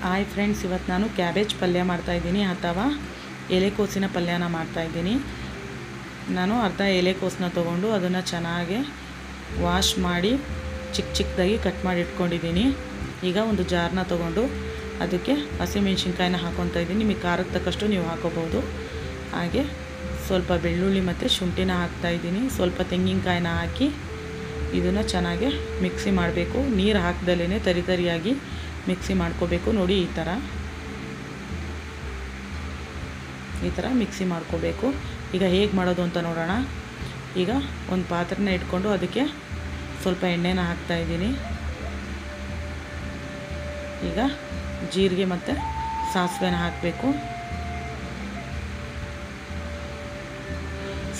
Hi friends, ಇವತ್ತು ನಾನು cabbage ಪಲ್ಯ ಮಾಡ್ತಾಯಿದ್ದೀನಿ ಅಥವಾ ಎಲೆಕೋಸಿನ ಪಲ್ಯನ ಮಾಡ್ತಾಯಿದ್ದೀನಿ. ನಾನು ಅರ್ಧ ಎಲೆಕೋಸನ್ನ ತೊಗೊಂಡು ಅದನ್ನು ಚೆನ್ನಾಗಿ ವಾಶ್ ಮಾಡಿ ಚಿಕ್ಕದಾಗಿ ಕಟ್ ಮಾಡಿ ಇಟ್ಕೊಂಡಿದ್ದೀನಿ. ಈಗ ಒಂದು ಜಾರನ್ನ ತೊಗೊಂಡು ಅದಕ್ಕೆ ಹಸಿಮೆಣ್ಸಿನ್ಕಾಯಿನ ಹಾಕ್ಕೊತಾ ಇದ್ದೀನಿ. ನಿಮಗೆ ಖಾರಕ್ಕೆ ತಕ್ಕಷ್ಟು ನೀವು ಹಾಕೋಬೋದು. ಹಾಗೆ ಸ್ವಲ್ಪ ಬೆಳ್ಳುಳ್ಳಿ ಮತ್ತು ಶುಂಠಿನ ಹಾಕ್ತಾಯಿದ್ದೀನಿ. ಸ್ವಲ್ಪ ತೆಂಗಿನಕಾಯಿನ ಹಾಕಿ ಇದನ್ನು ಚೆನ್ನಾಗಿ ಮಿಕ್ಸಿ ಮಾಡಬೇಕು. ನೀರು ಹಾಕ್ದಲೇ ತರಿಯಾಗಿ ಮಿಕ್ಸಿ ಮಾಡ್ಕೋಬೇಕು. ನೋಡಿ, ಈ ಥರ ಮಿಕ್ಸಿ ಮಾಡ್ಕೋಬೇಕು. ಈಗ ಹೇಗೆ ಮಾಡೋದು ಅಂತ ನೋಡೋಣ. ಈಗ ಒಂದು ಪಾತ್ರೆನ ಇಟ್ಕೊಂಡು ಅದಕ್ಕೆ ಸ್ವಲ್ಪ ಎಣ್ಣೆನ ಹಾಕ್ತಾಯಿದ್ದೀನಿ. ಈಗ ಜೀರಿಗೆ ಮತ್ತು ಸಾಸಿವೆನ ಹಾಕಬೇಕು.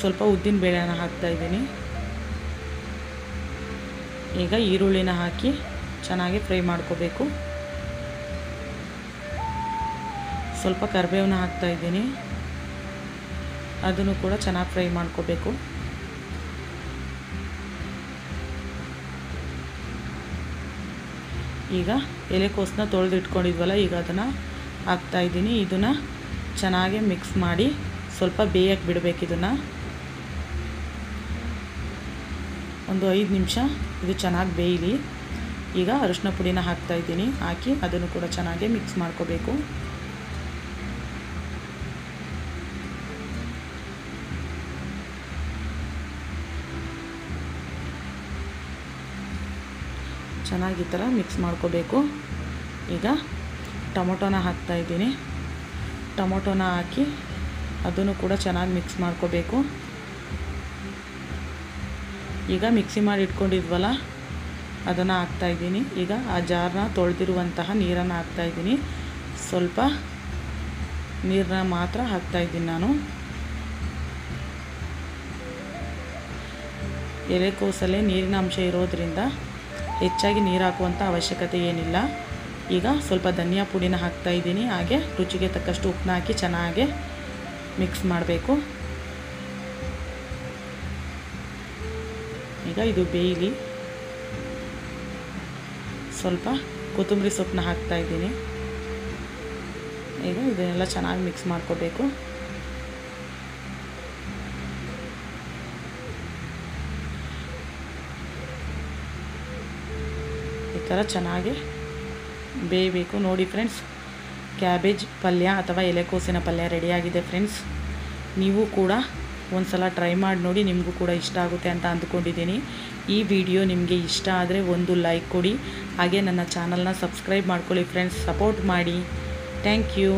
ಸ್ವಲ್ಪ ಉದ್ದಿನ ಬೇಳೆನ ಹಾಕ್ತಾಯಿದ್ದೀನಿ. ಈಗ ಈರುಳ್ಳಿನ ಹಾಕಿ ಚೆನ್ನಾಗಿ ಫ್ರೈ ಮಾಡ್ಕೋಬೇಕು. ಸ್ವಲ್ಪ ಕರಿಬೇವನ್ನ ಹಾಕ್ತಾಯಿದ್ದೀನಿ. ಅದನ್ನು ಕೂಡ ಚೆನ್ನಾಗಿ ಫ್ರೈ ಮಾಡ್ಕೋಬೇಕು. ಈಗ ಎಲೆಕೋಸನ್ನ ತೊಳೆದು ಇಟ್ಕೊಂಡಿದ್ವಲ್ಲ, ಈಗ ಅದನ್ನು ಹಾಕ್ತಾಯಿದ್ದೀನಿ. ಇದನ್ನು ಚೆನ್ನಾಗಿ ಮಿಕ್ಸ್ ಮಾಡಿ ಸ್ವಲ್ಪ ಬೇಯಕ್ಕೆ ಬಿಡಬೇಕು. ಇದನ್ನು ಒಂದು 5 ನಿಮಿಷ ಇದು ಚೆನ್ನಾಗಿ ಬೇಯಲಿ. ಈಗ ಅರಿಶಿನ ಪುಡಿನ ಹಾಕ್ತಾಯಿದ್ದೀನಿ. ಹಾಕಿ ಅದನ್ನು ಕೂಡ ಚೆನ್ನಾಗಿ ಮಿಕ್ಸ್ ಮಾಡ್ಕೋಬೇಕು. ಚೆನ್ನಾಗಿ ಈ ಥರ ಮಿಕ್ಸ್ ಮಾಡ್ಕೋಬೇಕು. ಈಗ ಟೊಮೊಟೊನ ಹಾಕ್ತಾಯಿದ್ದೀನಿ. ಟೊಮೊಟೊನ ಹಾಕಿ ಅದನ್ನು ಕೂಡ ಚೆನ್ನಾಗಿ ಮಿಕ್ಸ್ ಮಾಡ್ಕೋಬೇಕು. ಈಗ ಮಿಕ್ಸಿ ಮಾಡಿ ಇಟ್ಕೊಂಡಿದ್ವಲ್ಲ, ಅದನ್ನು ಹಾಕ್ತಾಯಿದ್ದೀನಿ. ಈಗ ಆ ಜಾರನ್ನ ತೊಳೆದಿರುವಂತಹ ನೀರನ್ನು ಹಾಕ್ತಾಯಿದ್ದೀನಿ. ಸ್ವಲ್ಪ ನೀರನ್ನ ಮಾತ್ರ ಹಾಕ್ತಾಯಿದ್ದೀನಿ ನಾನು. ಎಲೆಕೋಸಲ್ಲೇ ನೀರಿನ ಅಂಶ ಇರೋದರಿಂದ ಹೆಚ್ಚಾಗಿ ನೀರು ಹಾಕುವಂಥ ಅವಶ್ಯಕತೆ ಏನಿಲ್ಲ. ಈಗ ಸ್ವಲ್ಪ ಧನಿಯಾ ಪುಡಿನ ಹಾಕ್ತಾಯಿದ್ದೀನಿ. ಹಾಗೆ ರುಚಿಗೆ ತಕ್ಕಷ್ಟು ಉಪ್ಪನ್ನ ಹಾಕಿ ಚೆನ್ನಾಗಿ ಮಿಕ್ಸ್ ಮಾಡಬೇಕು. ಈಗ ಇದು ಬೇಯಲಿ. ಸ್ವಲ್ಪ ಕೊತ್ತಂಬರಿ ಸೊಪ್ಪನ್ನ ಹಾಕ್ತಾಯಿದ್ದೀನಿ. ಈಗ ಇದನ್ನೆಲ್ಲ ಚೆನ್ನಾಗಿ ಮಿಕ್ಸ್ ಮಾಡ್ಕೋಬೇಕು. ಈ ಥರ ಚೆನ್ನಾಗಿ ಬೇಯಬೇಕು. ನೋಡಿ ಫ್ರೆಂಡ್ಸ್, ಕ್ಯಾಬೇಜ್ ಪಲ್ಯ ಅಥವಾ ಎಲೆಕೋಸಿನ ಪಲ್ಯ ರೆಡಿಯಾಗಿದೆ ಫ್ರೆಂಡ್ಸ್. ನೀವು ಕೂಡ ಒಂದು ಸಲ ಟ್ರೈ ಮಾಡಿ ನೋಡಿ. ನಿಮಗೂ ಕೂಡ ಇಷ್ಟ ಆಗುತ್ತೆ ಅಂತ ಅಂದ್ಕೊಂಡಿದ್ದೀನಿ. ಈ ವಿಡಿಯೋ ನಿಮಗೆ ಇಷ್ಟ ಆದರೆ ಒಂದು ಲೈಕ್ ಕೊಡಿ. ಹಾಗೆ ನನ್ನ ಚಾನಲ್ನ ಸಬ್ಸ್ಕ್ರೈಬ್ ಮಾಡ್ಕೊಳ್ಳಿ ಫ್ರೆಂಡ್ಸ್. ಸಪೋರ್ಟ್ ಮಾಡಿ. Thank you.